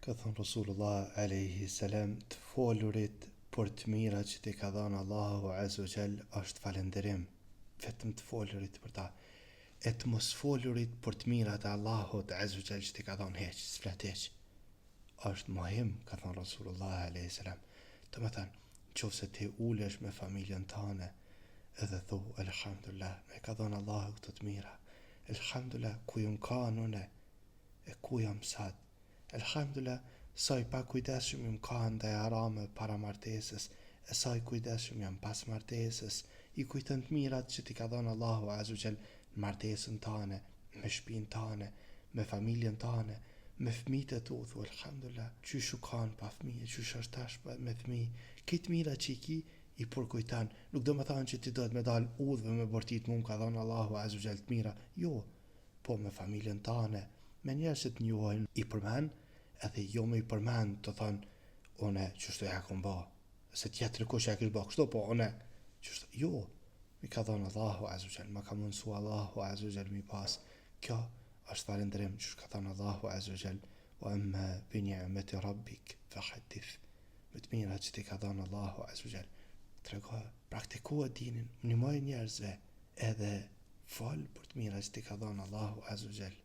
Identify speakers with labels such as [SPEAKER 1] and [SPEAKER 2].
[SPEAKER 1] Ka thënë Rasulullah alayhi salam, të folurit për të mira që t'i ka dhënë Allahu azza wa jall është falënderim, vetëm të folurit për ta. E të mos folurit për të mirat e Allahut azza wa jall që t'i ka dhënë hiç, s'flet hiç. Është muhim, ka thënë Rasulullah alayhi salam. Të më thënë, nëse ti ulesh me familjen tënde edhe thu elhamdulillah, me ka dhënë Allahu këto të mira. Elhamdulillah, ku jam kanë une e ku jam sot. Elhamdulillah, sa i pa kujdesshëm jam kanë ndaj harame para martesës, e sa i kujdesshëm jam pas martesës. I kujton të mirat që t'i ka dhënë Allahu azza wa jall në martesën tënde, me shtëpinë tënde, me familjen tënde, me fëmijët e tu, thu elhamdulillah, qysh u kanë pa fëmijë, qysh është tash me fëmijë. Këtë mira që i ki, i përkujtan. Nuk do më thanë që ti do të me dalë udhve me bortit mu ka dhënë Allahu azza wa jall të mira. Jo, po me familjen tënde, me njerëz që të njohin, i përmend, edhe jo me i përmend të thonë, une qështu ja kom ba, se tjetër kush ja kish ba kështu, po une qështu, jo, mi ka dhënë Allahu azza wa jall, ma ka mundsu Allahu azza wa jall mi pas. Kjo është falënderim, që ka thënë Allahu azza wa jall, wa amma bi ni'mati rabbik fahaddith. Me të mirat që ti ka dhënë Allahu azza wa jall, trego, praktiko dinin, ndihmoj njerëzve, edhe fol për të mirat që ti ka dhënë Allahu azza wa jall.